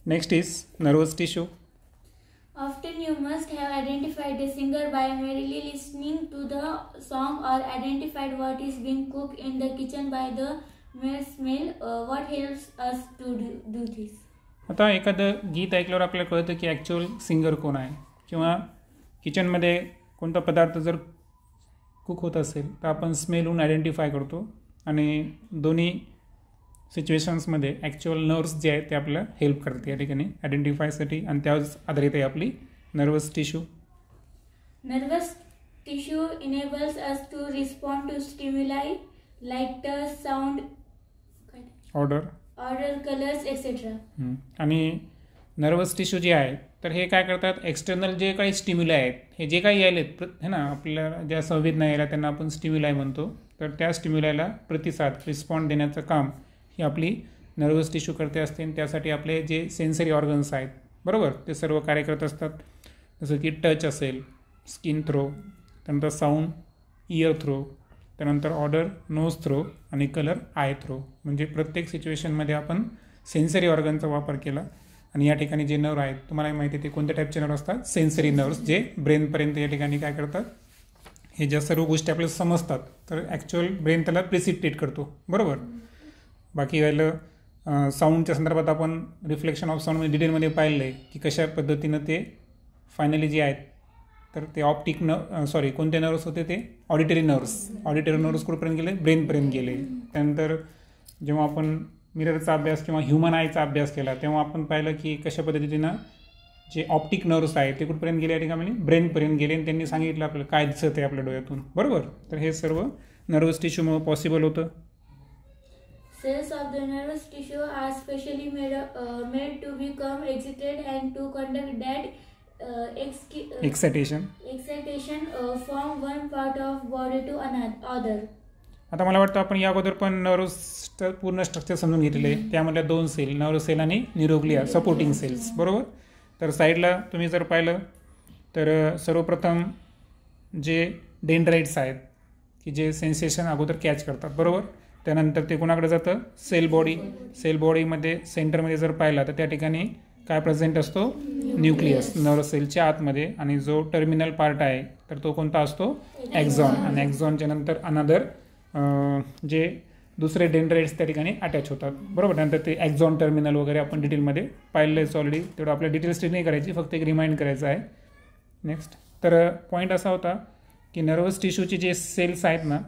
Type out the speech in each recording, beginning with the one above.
Next is nervous tissue. Often you must have identified the singer by merely listening to the song or identified what is being cooked in the kitchen by the mere smell. What helps us to do this? आता एखादं गीत ऐकल्यावर आपल्याला कळतं की actual singer कोण आहे, किंवा किचनमध्ये कोणता पदार्थ जर कुक होत असेल तर आपण स्मेलहून आयडेंटिफाय करतो. आणि दोन्ही सिच्युएशन्समध्ये ॲक्च्युअल नर्व्स जे आहेत ते आपल्याला हेल्प करते या ठिकाणी आयडेंटिफायसाठी, आणि त्याच आधारित आहे आपली nervous tissue. Nervous tissue enables us to respond to stimuli like touch, sound, order, colors, etc. आणि नर्वस टिश्यू जे आहे तर हे काय करतात, एक्सटर्नल जे काही स्टिम्युलाय आहेत, हे जे काही यायलेत है ना, आपल्याला ज्या संवेदना यायला त्यांना आपण स्टिम्युलाय म्हणतो. तर त्या स्टिम्युलायला प्रतिसाद रिस्पॉन्ड देण्याचं काम ही आपली नर्वस टिश्यू करते असते. आणि त्यासाठी आपले जे सेन्सरी ऑर्गन्स आहेत बरोबर ते सर्व कार्य करत असतात. जसं की टच असेल, स्किन थ्रो, त्यानंतर साऊंड इयर थ्रो, त्यानंतर ऑर्डर नोज थ्रो, आणि कलर आय थ्रो. म्हणजे प्रत्येक सिच्युएशनमध्ये आपण सेन्सरी ऑर्गनचा वापर केला. आणि या ठिकाणी जे नर्व आहेत तुम्हाला माहिती आहे ते कोणत्या टाईपचे नर्व असतात, सेन्सरी नर्व्स, जे ब्रेनपर्यंत या ठिकाणी काय करतात, हे ज्या सर्व गोष्टी आपल्याला समजतात तर ॲक्च्युअल ब्रेन त्याला प्रिसिपिटेट करतो बरोबर. बाकी राहिलं साऊंडच्या संदर्भात आपण रिफ्लेक्शन ऑफ साऊंड डिटेलमध्ये पाहिलं आहे की कशा पद्धतीनं ते फायनली जे आहेत तर ते ऑप्टिक कोणते नर्व्स होते, ते ऑडिटरी नर्व्स कुठपर्यंत गेले, ब्रेनपर्यंत गेले. त्यानंतर जेव्हा आपण मिररचा अभ्यास किंवा ह्युमन आयचा अभ्यास केला तेव्हा आपण पाहिलं की कशा पद्धतीनं जे ऑप्टिक नर्व्स आहेत ते कुठपर्यंत गेले या ठिकाणी, ब्रेनपर्यंत गेले. आणि त्यांनी सांगितलं आपल्याला काय दिसत आहे आपल्या डोळ्यातून बरोबर. तर हे सर्व नर्वस टिश्यूमुळे पॉसिबल होतं. Cells of the nervous tissue are specially made to become excited and to conduct that excitation from one part of body to another. आता मला वाटतं आपण या अगोदर पण नर्व्स पूर्ण स्ट्रक्चर समजून घेतलेले आहे. त्यामधल्या दोन सेल, नर्व सेल आणि न्यूरोग्लिया सपोर्टिंग सेल्स बरोबर. तर साईडला तुम्ही जर पाहिलं तर सर्वप्रथम जे डेंड्राइट्स आहेत की जे सेन्सेशन अगोदर कॅच करतात बरोबर. त्यानंतर ते कोणाकडे जातं, सेल बॉडीमध्ये सेंटरमध्ये जर पाहिला तर त्या ठिकाणी काय प्रेझेंट असतो, न्यूक्लियस नर्व सेलच्या आतमध्ये. आणि जो टर्मिनल पार्ट आहे तर तो कोणता असतो, ॲक्झॉन. आणि ॲक्झॉनच्या नंतर अनदर जे दुसरे डेंड्राइट्स त्या ठिकाणी अटॅच होतात बरोबर. नंतर ते ॲक्झॉन टर्मिनल वगैरे आपण डिटेलमध्ये पाहिलं आहेच ऑलरेडी, तेवढं आपल्या डिटेल स्टडी नाही करायची, फक्त एक रिमाइंड करायचं आहे. नेक्स्ट तर पॉईंट असा होता की नर्वस टिश्यूचे जे सेल्स आहेत ना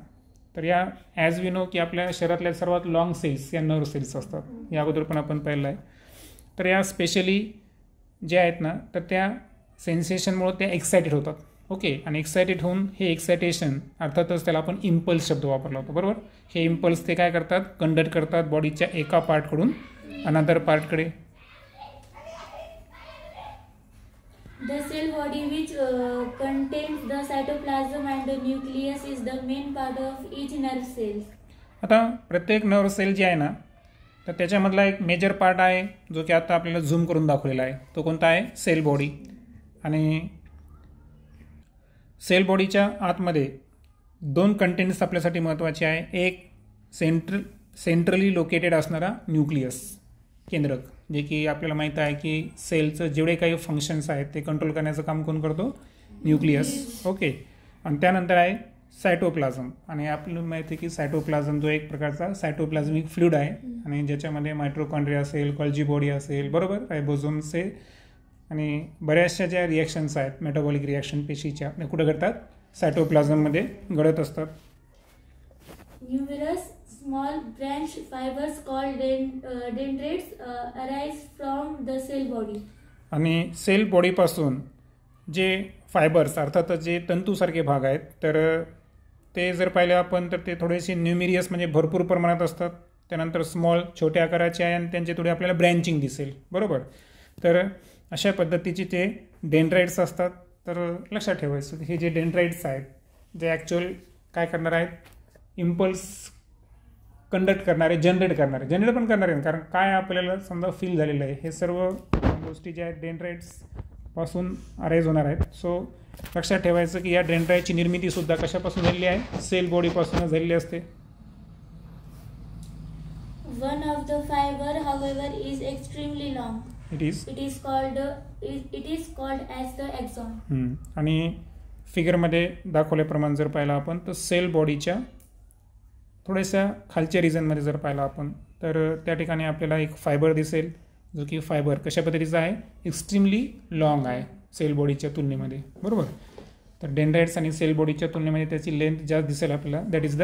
तर या ॲज वी नो की आपल्या शरीरातल्या सर्वात लॉंग सेल्स या नर्व सेल्स असतात, या अगोदर पण आपण पाहिलं आहे. तर या स्पेशली जे आहेत ना तर त्या सेन्सेशनमुळे त्या एक्सायटेड होतात ओके. आणि एक्सायटेड होऊन हे एक्सायटेशन अर्थातच त्याला आपण इम्पल्स शब्द वापरला होता बरोबर. हे इम्पल्स ते काय करतात, कंडक्ट करतात बॉडीच्या एका पार्टकडून another पार्टकडे. The cell body which contains the cytoplasm and the nucleus is the main part of each nerve cell. आता प्रत्येक नर्व सेल जे आहे ना तर त्याच्यामधला एक मेजर पार्ट आहे जो की आता आपल्याला झूम करून दाखवलेला आहे. तो कोणता आहे, सेल बॉडी. आणि सेल बॉडीच्या आतमध्ये दोन कंटेंट्स आपल्यासाठी महत्त्वाचे आहे. एक सेंट्रली लोकेटेड असणारा न्यूक्लियस केंद्रक, जे की आपल्याला माहीत आहे की सेलचं जेवढे काही फंक्शन्स आहेत ते कंट्रोल करण्याचं काम कोण करतो, न्यूक्लियस ओके. आणि त्यानंतर आहे सायटोप्लाझम. आणि आपल्याला माहिती आहे की सायटोप्लाझम जो एक प्रकारचा सायटोप्लाझमिक फ्लुइड आहे आणि ज्याच्यामध्ये मायट्रोकॉन्ड्रिया असेल, गॉल्जी बॉडी असेल बरोबर, रायबोझोम्स आहे. आणि बऱ्याचशा ज्या रिॲक्शन्स आहेत मेटाबॉलिक रिॲक्शन पेशीच्या आपल्या कुठं घडतात, सायटोप्लाझममध्ये घडत असतात. Numerous small branch fibers called dendrites arise from the cell body. आणि सेल बॉडीपासून जे फायबर्स अर्थातच जे तंतूसारखे भाग आहेत तर ते जर पाहिले आपण तर ते थोडेसे न्यूमिरियस म्हणजे भरपूर प्रमाणात असतात. त्यानंतर स्मॉल छोट्या आकाराचे आहे आणि त्यांचे थोडे आपल्याला ब्रँचिंग दिसेल बरोबर. तर अशा पद्धतीचे ते डेंड्राइट्स असतात. तर लक्षात ठेवायचं हे जे डेंड्राइट्स आहेत जे ॲक्च्युअल काय करणार आहेत, इम्पल्स कंडक्ट करणारे, जनरेट पण करणारे आहेत. कारण काय आपल्याला समजा फील झालेलं आहे हे सर्व गोष्टी ज्या आहेत डेंड्राइट्सपासून अराईज होणार आहेत. सो लक्षात ठेवायचं की या डेंड्राइटची निर्मितीसुद्धा कशापासून झालेली आहे, सेल बॉडीपासूनच झालेली असते. One of the fiber, however, is extremely long. It is called as the axon. आणि फिगरमध्ये दाखवल्याप्रमाणे जर पाहिलं आपण तर सेल बॉडीच्या थोड्याशा खालच्या रिजनमध्ये जर पाहिलं आपण तर त्या ठिकाणी आपल्याला एक फायबर दिसेल, जो की फायबर कशा पद्धतीचा आहे, एक्स्ट्रीमली लॉंग आहे सेल बॉडीच्या तुलनेमध्ये, बरोबर. तर डेंड्राइट्स आणि सेल बॉडीच्या तुलनेमध्ये त्याची लेंथ जास्त दिसेल आपल्याला. दॅट इज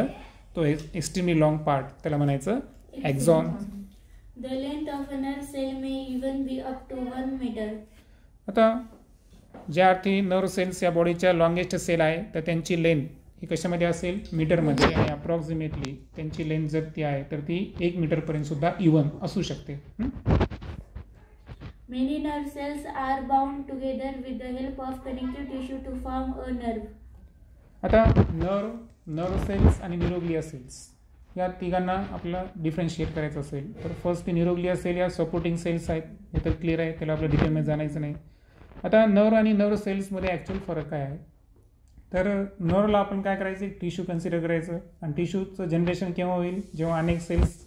तो एक्स्ट्रीमली लॉंग पार्ट, त्याला म्हणायचं axon. The length of a nerve cell may even be up to 1 meter. आता ज्या अर्थी नर्व सेल्स या बॉडीच्या लॉंगेस्ट सेल आहे तर त्यांची लेंथ ही कशामध्ये असेल, मीटरमध्ये, आणि अप्रॉक्सिमेटली त्यांची लेंथ जर ती आहे तर ती 1 मीटरपर्यंत सुद्धा इव्हन असू शकते. Many nerve cells are bound together with the help of connective tissue to form a nerve. आता नर्व सेल्स आणि न्यूरोग्लिया सेल्स या तिघांना आपल्याला डिफरन्शिएट करायचं असेल तर फर्स्ट ती न्यूरोग्लिया सेल या सपोर्टिंग सेल्स आहेत, हे तर क्लिअर आहे, त्याला आपल्या डिटेलमध्ये जाणायचं नाही. आता नर्व आणि नर्व सेल्समध्ये ॲक्च्युअल फरक काय आहे, तर नर्वला आपण काय करायचं, एक टिश्यू कन्सिडर करायचं, आणि टिश्यूचं जनरेशन केव्हा होईल, जेव्हा अनेक सेल्स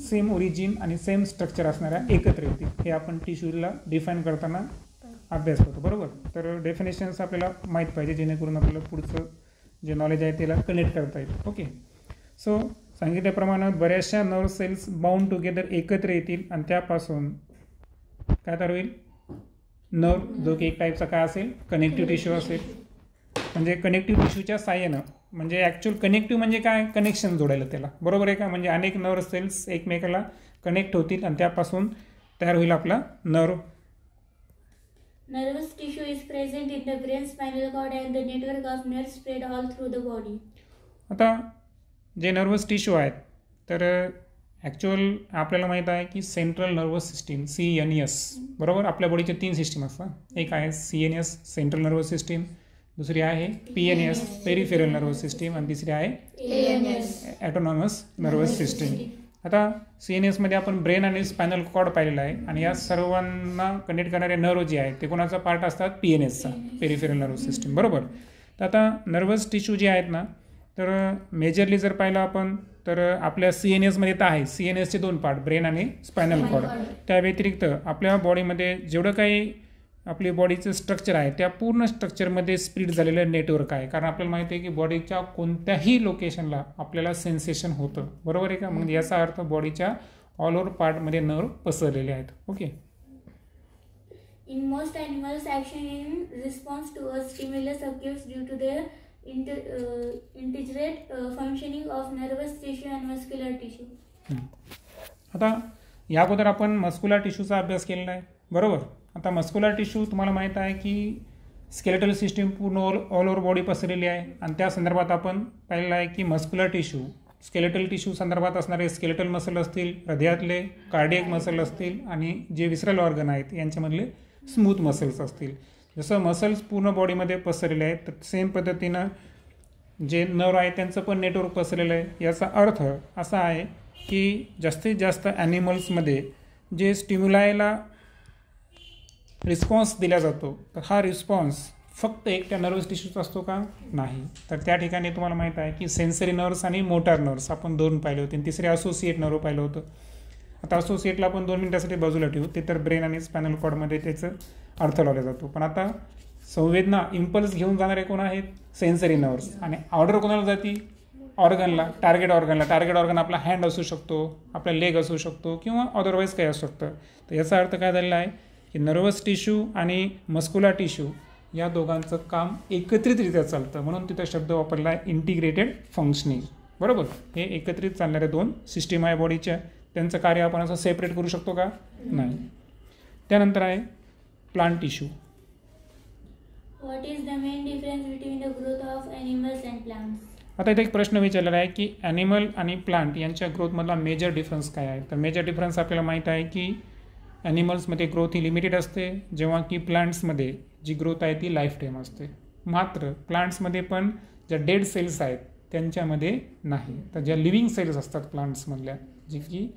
सेम ओरिजिन आणि सेम स्ट्रक्चर असणाऱ्या एकत्र येतील. हे आपण टिश्यूला डिफाईन करताना अभ्यास करतो, बरोबर. तर डेफिनेशन्स आपल्याला माहीत पाहिजे जेणेकरून आपल्याला पुढचं जे नॉलेज आहे त्याला कनेक्ट करता येईल. ओके, सो सांगितल्याप्रमाणे बऱ्याचशा नर्व सेल्स बाउंड टुगेदर एकत्र येतील आणि त्यापासून काय तयार होईल, नर्व, जो की एक टाईपचा काय असेल, कनेक्टिव्ह टिश्यू असेल. म्हणजे कनेक्टिव्ह टिश्यूच्या साह्यानं, म्हणजे ॲक्च्युअल कनेक्टिव्ह म्हणजे काय, कनेक्शन जोडायला त्याला, बरोबर आहे का. म्हणजे अनेक नर्व सेल्स एकमेकाला कनेक्ट होतील आणि त्यापासून तयार होईल आपला nerve. Nervous tissue is present in the brain, spinal cord and the network of nerves spread all through the body. आता जे नर्वस टिश्यू आहेत तर ॲक्च्युअल आपल्याला माहीत आहे की सेंट्रल नर्वस सिस्टीम CNS, बरोबर. आपल्या बॉडीचे 3 सिस्टीम असतात, एक आहे CNS सेंट्रल नर्वस सिस्टीम, दुसरी आहे PNS पेरिफेरल नर्वस सिस्टीम, आणि तिसरी आहे ॲटोनॉमस नर्वस सिस्टीम. आता CNS मध्ये आपण ब्रेन आणि स्पायनल कॉर्ड पाहिलेला आहे, आणि या सर्वांना कनेक्ट करणारे नर्व जे आहेत ते कोणाचा पार्ट असतात, PNSचा, पेरिफेरल नर्वस सिस्टीम, बरोबर. तर आता नर्वस टिश्यू जे आहेत ना, तर मेजरली जर पाहिलं आपण तर आपल्या CNS मध्ये तर आहे CNSचे 2 पार्ट, ब्रेन आणि स्पायनल कॉर्ड. त्या व्यतिरिक्त आपल्या बॉडीमध्ये जेवढं काही आपली बॉडीचं स्ट्रक्चर आहे त्या पूर्ण स्ट्रक्चरमध्ये स्प्लिट झालेलं नेटवर्क आहे. कारण आपल्याला माहिती आहे की बॉडीच्या कोणत्याही लोकेशनला आपल्याला सेन्सेशन होतं, बरोबर आहे का. म्हणजे याचा अर्थ बॉडीच्या ऑल ओव्हर पार्टमध्ये नर्व पसरलेले आहेत. Okay. In most animals, action in response to a stimulus occurs due to the integrate functioning of nervous tissue and muscular tissue. आता या अगोदर आपण मस्क्युलर टिश्यूचा अभ्यास केलेला आहे, बरोबर. आता मस्क्युलर टिश्यू तुम्हाला माहीत आहे की स्केलेटल सिस्टीम पूर्ण ऑल ओव्हर बॉडी पसरलेली आहे, आणि त्या संदर्भात आपण पाहिलेलं आहे की मस्क्युलर टिश्यू स्केलेटल टिश्यू संदर्भात असणारे स्केलेटल मसल असतील, हृदयातले कार्डियक मसल असतील, आणि जे विसरल ऑर्गन आहेत यांच्यामधले स्मूथ मसल्स असतील. जसं मसल्स पूर्ण बॉडीमध्ये पसरलेले आहेत तर सेम पद्धतीनं जे नर्व आहे त्यांचं पण नेटवर्क पसरलेलं आहे. याचा अर्थ असा आहे की जास्तीत जास्त ॲनिमल्समध्ये जे स्टिम्युलायला रिस्पॉन्स दिला जातो तर हा रिस्पॉन्स फक्त एकट्या नर्वस टिश्यूचा असतो का, नाही. तर त्या ठिकाणी तुम्हाला माहीत आहे की सेन्सरी नर्व्स आणि मोटार नर्व्स आपण 2 पाहिले होते, आणि तिसरे असोसिएट नर्व पाहिलं होतं. आता असोसिएटला आपण 2 मिनिटासाठी बाजूला ठेवू, ते तर ब्रेन आणि स्पायनल कॉर्डमध्ये त्याचं अर्थ लावला जातो. पण आता संवेदना इम्पल्स घेऊन जाणारे कोण आहेत, सेन्सरी नर्व्स, आणि ऑर्डर कोणाला जाती, ऑर्गनला, टार्गेट ऑर्गनला. टार्गेट ऑर्गन आपला हँड असू शकतो, आपला लेग असू शकतो, किंवा अदरवाईज काही असू शकतं. तर याचा अर्थ काय झालेला आहे की नर्वस टिश्यू आणि मस्क्युलर टिश्यू या दोघांचं काम एकत्रितरित्या चालतं, म्हणून तिथं शब्द वापरला आहे इंटिग्रेटेड फंक्शनिंग, बरोबर. हे एकत्रित चालणाऱ्या 2 सिस्टीम आहे बॉडीच्या, त्यांचं कार्य आपण असं सेपरेट करू शकतो का, नाही. त्यानंतर आहे plant tissue. What is the main difference between the growth of animals and plants? आता इथे एक प्रश्न विचारलेला आहे की ॲनिमल आणि प्लांट यांच्या ग्रोथमधला मेजर डिफरन्स काय आहे. तर मेजर डिफरन्स आपल्याला माहीत आहे की ॲनिमल्समध्ये ग्रोथ ही लिमिटेड असते, जेव्हा की प्लांट्समध्ये जी ग्रोथ आहे ती लाईफ टाईम असते. मात्र प्लांट्समध्ये पण ज्या डेड सेल्स आहेत त्यांच्यामध्ये नाही. तर ज्या लिव्हिंग सेल्स असतात प्लांट्समधल्या, जी की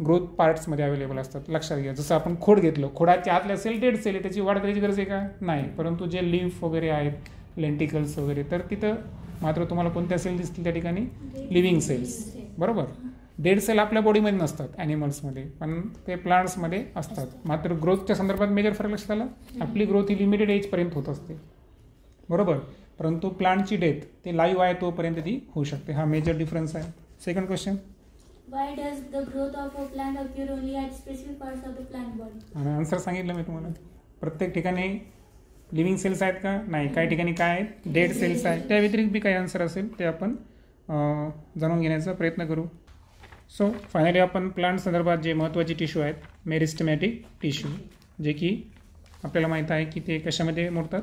ग्रोथ पार्ट्समध्ये अवेलेबल असतात. लक्षात घ्या, जसं आपण खोड घेतलं, खोडाच्या आतल्या सेल डेड सेल आहे, त्याची वाढ करायची गरज आहे का, नाही. परंतु जे लिव्ह वगैरे आहेत, लेंटिकल्स वगैरे, तर तिथं मात्र तुम्हाला कोणत्या सेल दिसतील त्या ठिकाणी, लिव्हिंग सेल्स, बरोबर. डेड सेल आपल्या बॉडीमध्ये नसतात ॲनिमल्समध्ये, पण ते प्लांट्समध्ये असतात. मात्र ग्रोथच्या संदर्भात मेजर फरक लक्षात आला. आपली ग्रोथ ही लिमिटेड एजपर्यंत होत असते, बरोबर, परंतु प्लांटची डेथ ते लाईव्ह आहे तोपर्यंत ती होऊ शकते. हा मेजर डिफरन्स आहे. Second question, Why does the growth of a plant appear only at specific parts of the plant body? आणि आन्सर सांगितलं मी तुम्हाला. प्रत्येक ठिकाणी लिव्हिंग सेल्स आहेत का? नाही. काही ठिकाणी काय आहेत? डेड सेल्स आहेत. त्या व्यतिरिक्त बी काही आन्सर असेल ते आपण जाणून घेण्याचा प्रयत्न करू. सो फायनली आपण प्लांट संदर्भात जे महत्त्वाचे टिश्यू आहेत, मेरिस्टेमॅटिक टिश्यू, जे की आपल्याला माहीत आहे की ते कशामध्ये मोडतात?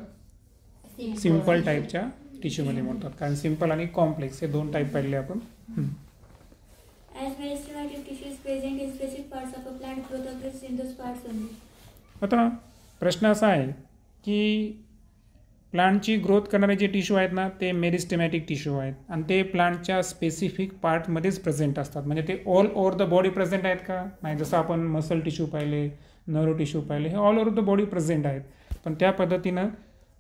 सिम्पल टाईपच्या टिश्यूमध्ये मोडतात. कारण सिम्पल आणि कॉम्प्लेक्स हे दोन टाईप पाहिले आपण. As meristematic tissue is present in specific parts of a plant, growth occurs in those parts only. आता प्रश्न असा आहे की प्लांटची ग्रोथ करणारे जे टिश्यू आहेत ना ते मेरिस्टेमॅटिक टिश्यू आहेत आणि ते प्लांटच्या स्पेसिफिक पार्टमध्येच प्रेझेंट असतात. म्हणजे ते all over the body present आहेत का? नाही. जसं आपण मसल टिश्यू पाहिले, नर्व टिश्यू पाहिले, हे all over the body present आहेत. पण त्या पद्धतीनं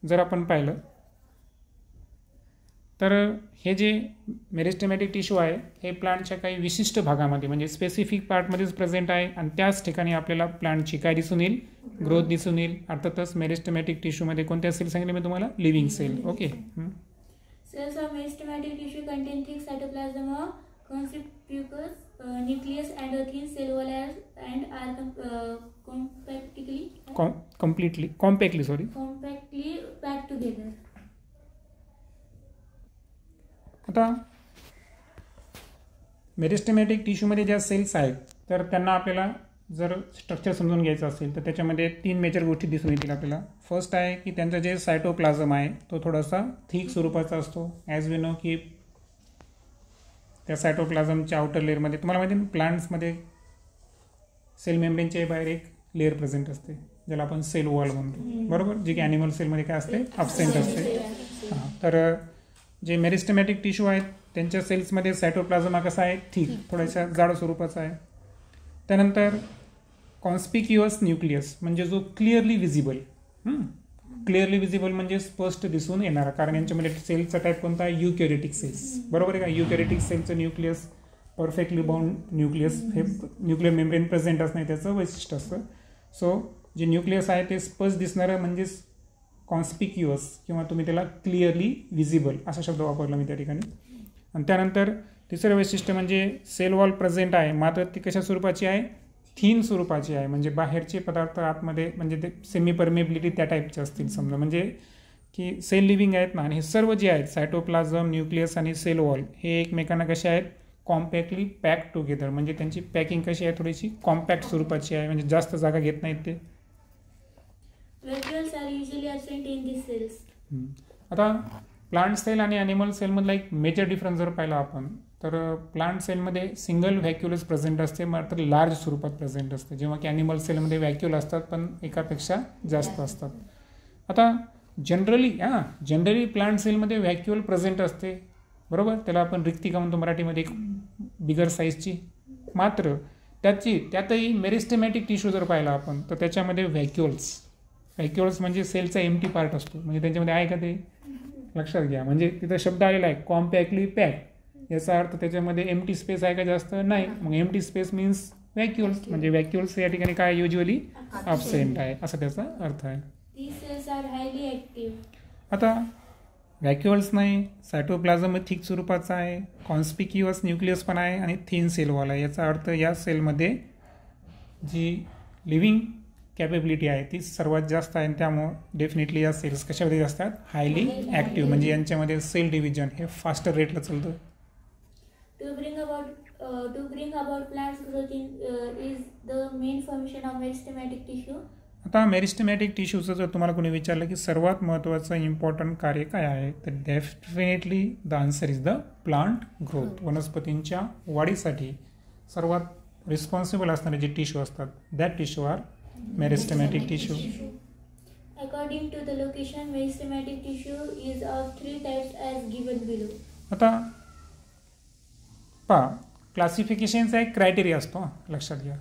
जर आपण पाहिलं तर हे जे मेरिस्टेमॅटिक टिश्यू आहे हे प्लांटच्या काही विशिष्ट भागामध्ये म्हणजे स्पेसिफिक पार्टमध्येच प्रेझेंट आहे आणि त्याच ठिकाणी आपल्याला प्लांटची काय दिसून येईल? ग्रोथ दिसून येईल. अर्थातच मेरिस्टेमॅटिक टिश्यूमध्ये कोणत्या सेल सांगितले मी तुम्हाला? Living cell. Okay. Cells of meristematic tissue contain thick cytoplasm, a conspicuous nucleus, and a thin cell wall and are compactly packed together. आता मेरिस्टेमॅटिक टिश्यूमध्ये ज्या सेल्स आहेत तर त्यांना आपल्याला जर स्ट्रक्चर समजून घ्यायचं असेल तर त्याच्यामध्ये 3 मेजर गोष्टी दिसून येतील आपल्याला. फर्स्ट आहे की त्यांचं जे सायटोप्लाझम आहे तो थोडासा थिक स्वरूपाचा असतो. ॲज वी नो की त्या सायटोप्लाझमच्या आउटर लेअरमध्ये तुम्हाला माहिती आहे प्लांट्समध्ये सेल मेम्ब्रेनच्या बाहेर एक लेअर प्रेझेंट असते ज्याला आपण सेल वॉल म्हणतो, बरोबर, जी की ॲनिमल सेलमध्ये काय असते? अब्सेंट असते. हां, तर जे मेरिस्टेमॅटिक टिश्यू आहेत त्यांच्या सेल्समध्ये सायटोप्लाझम हा कसा आहे? थिक, थोड्याशा जाड स्वरूपाचा आहे. त्यानंतर कॉन्स्पिक्युअस न्यूक्लियस म्हणजे जो क्लिअरली विजिबल म्हणजे स्पष्ट दिसून येणारा, कारण यांच्यामध्ये सेलचा टाईप कोणता आहे? युकॅरियोटिक सेल्स, बरोबर आहे का? युकॅरियोटिक सेलचं न्यूक्लियस परफेक्टली बाउंड न्यूक्लियस, हे न्यूक्लियर मेम्ब्रेन प्रेझेंट असणं त्याचं वैशिष्ट्य असतं. सो जे न्यूक्लियस आहे ते स्पष्ट दिसणारं म्हणजेच कॉन्स्पिक्युअस किंवा तुम्ही त्याला क्लिअरली विजिबल असा शब्द वापरला मी त्या ठिकाणी. आणि त्यानंतर तिसरं वैशिष्ट्य म्हणजे सेल वॉल प्रेझेंट आहे, मात्र ती कशा स्वरूपाची आहे? थिन स्वरूपाची आहे. म्हणजे बाहेरचे पदार्थ आतमध्ये म्हणजे ते सेमी परमेबिलिटी त्या टाईपचे असतील समजा. म्हणजे की सेल लिव्हिंग आहेत ना, आणि हे सर्व जे आहेत सायटोप्लाझम, न्यूक्लियस आणि सेल वॉल हे एकमेकांना कसे आहेत? कॉम्पॅक्टली पॅक टुगेदर. म्हणजे त्यांची पॅकिंग कशी आहे? थोडीशी कॉम्पॅक्ट स्वरूपाची आहे, म्हणजे जास्त जागा घेत नाहीत ते. Vacuoles are usually absent in these cells. आता प्लांट सेल आणि ॲनिमल सेलमधला एक मेजर डिफरन्स जर पाहिला आपण तर प्लांट सेलमध्ये सिंगल व्हॅक्युलस प्रेझेंट असते, मात्र लार्ज स्वरूपात प्रेझेंट असते, जेव्हा की ॲनिमल सेलमध्ये व्हॅक्युल असतात पण एकापेक्षा जास्त असतात. आता जनरली प्लांट सेलमध्ये व्हॅक्युअल प्रेझेंट असते, बरोबर, त्याला आपण रिक्तिका म्हणतो मराठीमध्ये, एक बिगर साईजची. मात्र त्यातही मेरिस्टेमॅटिक टिश्यू जर पाहिला आपण तर त्याच्यामध्ये व्हॅक्युअल्स म्हणजे सेलचा एम्प्टी पार्ट असतो. म्हणजे त्यांच्यामध्ये आहे का ते? लक्षात घ्या. म्हणजे तिथं शब्द आलेला आहे कॉम्पॅक्टली पॅक, याचा अर्थ त्याच्यामध्ये एम्प्टी स्पेस आहे का? जास्त नाही. मग एम्प्टी स्पेस मीन्स व्हॅक्युअल्स, म्हणजे व्हॅक्युअल्स या ठिकाणी काय युज्युअली अब्सेंट आहे असा त्याचा अर्थ आहे. आता व्हॅक्युअल्स नाही, सायटोप्लाझम थिक स्वरूपाचा आहे, कॉन्स्पिक्युअस न्यूक्लियस पण आहे आणि थिन सेल वॉल आहे. याचा अर्थ या सेलमध्ये जी लिव्हिंग कॅपेबिलिटी आहे ती सर्वात जास्त आहे आणि त्यामुळं डेफिनेटली या सेल्स कशामध्ये असतात? हायली ॲक्टिव्ह, म्हणजे यांच्यामध्ये सेल डिव्हिजन हे फास्टर रेटला चालतं. To bring about plants growth is the main function of meristematic tissue. आता मेरिस्टेमॅटिक टिश्यूचं जर तुम्हाला कोणी विचारलं की सर्वात महत्त्वाचं इम्पॉर्टंट कार्य काय आहे तर definitely the answer is the plant growth. वनस्पतींच्या वाढीसाठी सर्वात रिस्पॉन्सिबल असणारे जे टिश्यू असतात that tissue are meristematic tissue. According to the location, meristematic tissue is of 3 types as given below. आता क्लासिफिकेशनचा एक क्रायटेरिया असतो, लक्षात घ्या.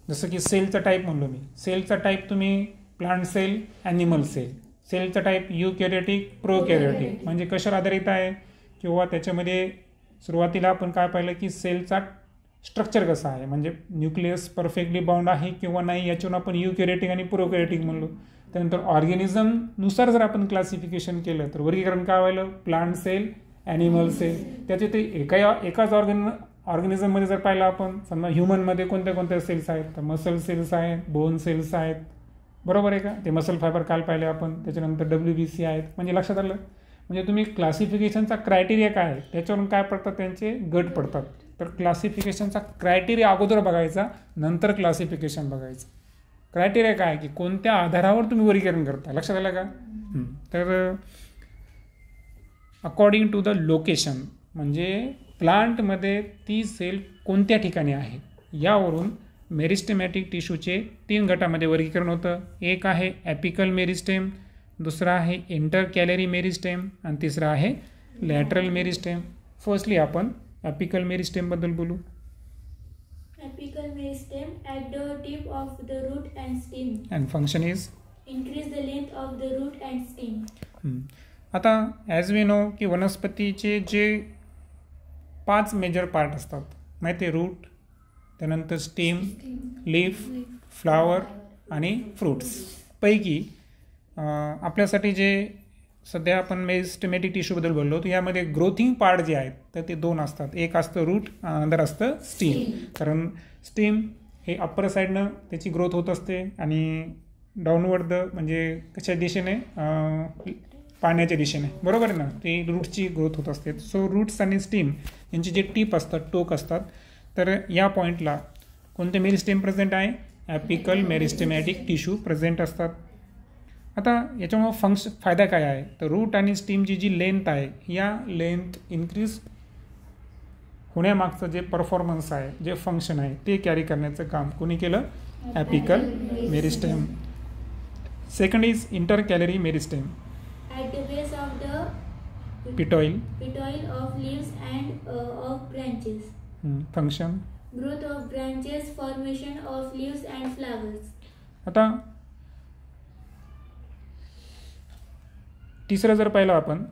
जसं की सेलचा टाईप म्हणलो मी, सेलचा टाईप तुम्ही प्लांट सेल, ॲनिमल सेल. सेलचा टाईप युकॅरियोटिक, प्रोकॅरियोटिक, म्हणजे कशावर आधारित आहे किंवा त्याच्यामध्ये सुरुवातीला आपण काय पाहिलं की सेलचा स्ट्रक्चर कसं आहे, म्हणजे न्यूक्लियस परफेक्टली बाउंड आहे किंवा नाही याच्यावरून आपण युकॅरियोटिक आणि प्रोकॅरियोटिक म्हणलो. त्यानंतर ऑर्गॅनिझमनुसार जर आपण क्लासिफिकेशन केलं तर वर्गीकरण काय व्हायलं, प्लांट सेल, ॲनिमल सेल. त्याचे ते एकाच ऑर्गॅनिझममध्ये जर पाहिलं आपण, समजा ह्युमनमध्ये कोणत्या कोणत्या सेल्स आहेत, तर मसल सेल्स आहेत, बोन सेल्स आहेत, बरोबर आहे का. ते मसल फायबर काल पाहिले आपण. त्याच्यानंतर WBC आहेत. म्हणजे लक्षात आलं, म्हणजे तुम्ही क्लासिफिकेशनचा क्रायटेरिया काय आहे त्याच्यावरून काय पडतात, त्यांचे गट पडतात. तर क्लासिफिकेशनचा क्रायटेरिया अगोदर बघायचा, नंतर क्लासिफिकेशन बघायचं. क्रायटेरिया काय की कोणत्या आधारावर तुम्ही वर्गीकरण करता, लक्षात आलं का. तर अकॉर्डिंग टू द लोकेशन, म्हणजे प्लांटमध्ये ती सेल कोणत्या ठिकाणी आहे यावरून मेरिस्टेमॅटिक टिश्यूचे 3 गटामध्ये वर्गीकरण होतं. एक आहे ॲपिकल मेरिस्टेम, दुसरा आहे इंटरकॅलरी मेरिस्टेम आणि तिसरा आहे लॅटरल मेरिस्टेम. फर्स्टली आपण ॲपिकल मेरिस्टेमबद्दल बोलू. Apical meristem at the tip of the root and stem. And function is Increase the length of the root and stem. आता ॲज वी नो की वनस्पतीचे जे 5 मेजर पार्ट असतात माहिती आहे, रूट, त्यानंतर स्टेम, लीफ, फ्लावर आणि फ्रूट्स पैकी आपल्यासाठी जे सध्या आपण मेरिस्टेमॅटिक टिश्यूबद्दल बोललो, तर यामध्ये ग्रोथिंग पार्ट जे आहेत तर ते 2 असतात. एक असतं रूट, अनदर असतं स्टेम. कारण स्टेम हे अप्पर साईडनं त्याची ग्रोथ होत असते आणि डाऊनवर्ड म्हणजे कशा दिशेने, पाण्याच्या दिशेने, बरोबर आहे ना, ते रूटची ग्रोथ होत असते. सो रूट्स आणि स्टेम यांचे जे टिप असतात, टोक असतात, तर या पॉईंटला कोणते मेरिस्टेम प्रेझेंट आहे, ॲपिकल मेरिस्टेमॅटिक टिश्यू प्रेझेंट असतात. आता याच्यामुळं फायदा काय आहे, तर रूट आणि स्टेमची जी लेंथ आहे, या लेंथ इन्क्रीज होण्यामागचं जे परफॉर्मन्स आहे, जे फंक्शन आहे, ते कॅरी करण्याचं काम कोणी केलं, apical meristem. Second is intercalary meristem. At the base of the petiole of leaves and of branches. Function Growth of branches, formation of leaves and flowers. आता तिसरं जर पाहिलं आपण,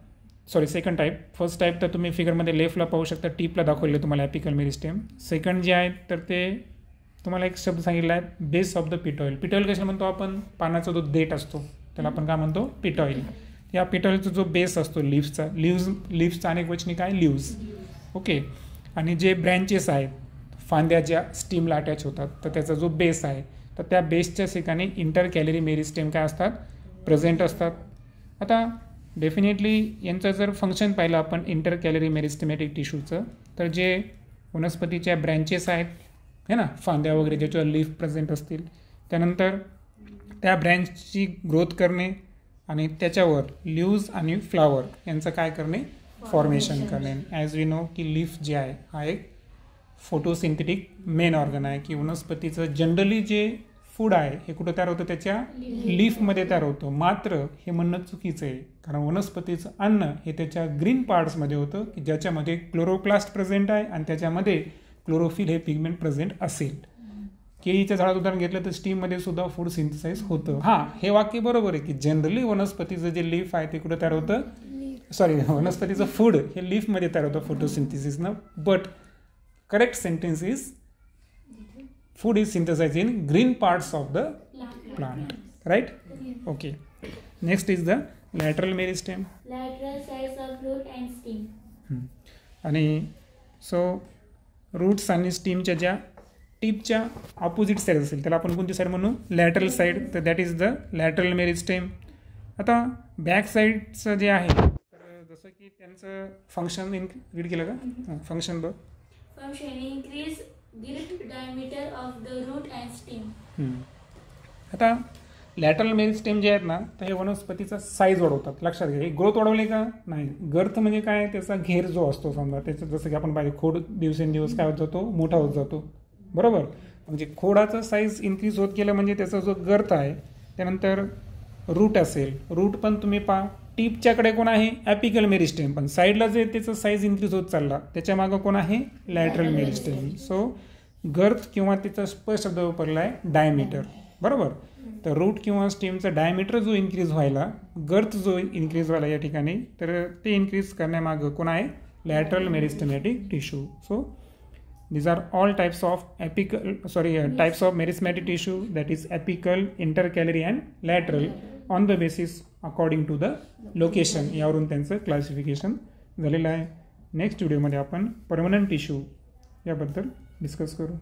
सेकंड टाईप. फर्स्ट टाईप तर तुम्ही फिगरमध्ये लेफ्टला पाहू शकता, टीपला दाखवलेलं तुम्हाला ॲपिकल मेरिस्टेम. सेकंड जे आहे तर ते तुम्हाला एक शब्द सांगितला आहे, बेस ऑफ द पिटॉइल. पिटॉइल कशाला म्हणतो आपण, पानाचा जो देठ असतो त्याला आपण काय म्हणतो, पिटॉइल. या पिटॉइलचा जो बेस असतो लिव्सचा अनेक वचनी काय, लिव्स, ओके. आणि जे ब्रँचेस आहेत, फांद्या ज्या स्टीमला अटॅच होतात, तर त्याचा जो बेस आहे, तर त्या बेसच्या ठिकाणी इंटरकॅलरी मेरिस्टेम काय असतात, प्रेझेंट असतात. आता डेफिनेटली यांचं जर फंक्शन पाहिलं आपण इंटरकॅलरी मेरिस्टेमॅटिक टिश्यूचं, तर जे वनस्पतीच्या ब्रँचेस आहेत है ना, फांद्या वगैरे ज्याच्यावर लीफ प्रेझेंट असतील, त्यानंतर त्या ब्रँचची ग्रोथ करणे आणि त्याच्यावर लीव्ज आणि फ्लावर यांचं काय करणे, फॉर्मेशन करणे. ॲज वी नो की लीफ जे आहे हा एक फोटोसिंथेटिक मेन ऑर्गन आहे, की वनस्पतीचं जनरली जे फूड आहे हे कुठं तयार होतं, त्याच्या लीफमध्ये तयार होतं. मात्र हे म्हणणं चुकीचं आहे, कारण वनस्पतीचं अन्न हे त्याच्या ग्रीन पार्ट्समध्ये होतं, की ज्याच्यामध्ये क्लोरोप्लास्ट प्रेझेंट आहे आणि त्याच्यामध्ये क्लोरोफिल हे पिगमेंट प्रेझेंट असेल. केळीच्या झाडात उदाहरण घेतलं तर स्टीममध्ये सुद्धा फूड सिंथसाइज होतं. हां, हे वाक्य बरोबर आहे की जनरली वनस्पतीचं जे लीफ आहे ते कुठं तयार होतं, वनस्पतीचं फूड हे लीफमध्ये तयार होतं फोटोसिंथेसिसनं. But correct sentence is food is synthesized in green parts of the plant, right? Okay. Next is the lateral meristem. Lateral sides of root and stem. आणि सो रूट्स आणि स्टीमच्या ज्या टिपच्या ऑपोजिट साईड असेल त्याला आपण कोणती साईड म्हणू, lateral side. तर that is the lateral meristem. आता बॅक साईडचं जे आहे, तर जसं की त्यांचं फंक्शन रीड केलं का, फंक्शन बघ. Function increase gilt diameter of the root and stem. आता लॅटरल मेरिस्टेम जे आहेत ना, तर हे वनस्पतीचा साईज वाढवतात. लक्षात घ्या, हे ग्रोथ वाढवली का नाही. गर्थ म्हणजे काय, त्याचा घेर जो असतो समजा, त्याचं जसं की आपण पाहिजे खोड दिवसेंदिवस काय होत जातो, मोठा होत जातो, बरोबर. म्हणजे खोडाचा साईज इन्क्रीज होत गेलं म्हणजे त्याचा जो गर्थ आहे. त्यानंतर रूट असेल, रूट पण तुम्ही पहा, टिपच्याकडे कोण आहे, ॲपिकल मेरिस्टेम, पण साईडला जे त्याचं साईज इन्क्रीज होत चालला त्याच्या मागं कोण आहे, लॅटरल मेरिस्टेम. सो गर्थ किंवा त्याचा स्पष्ट शब्द वापरला आहे डायमीटर, बरोबर. तर रूट किंवा स्टेमचा डायमीटर जो इन्क्रीज व्हायला, गर्थ जो इन्क्रीज व्हायला या ठिकाणी, तर ते इन्क्रीज करण्यामागं कोण आहे, lateral meristematic tissue. So These are all types of types of merismatic tissue, that is apical, intercalary and lateral, on the basis according to the location. यावरून त्यांचं क्लासिफिकेशन झालेलं आहे. नेक्स्ट व्हिडिओमध्ये आपण परमनंट टिश्यू याबद्दल डिस्कस करू.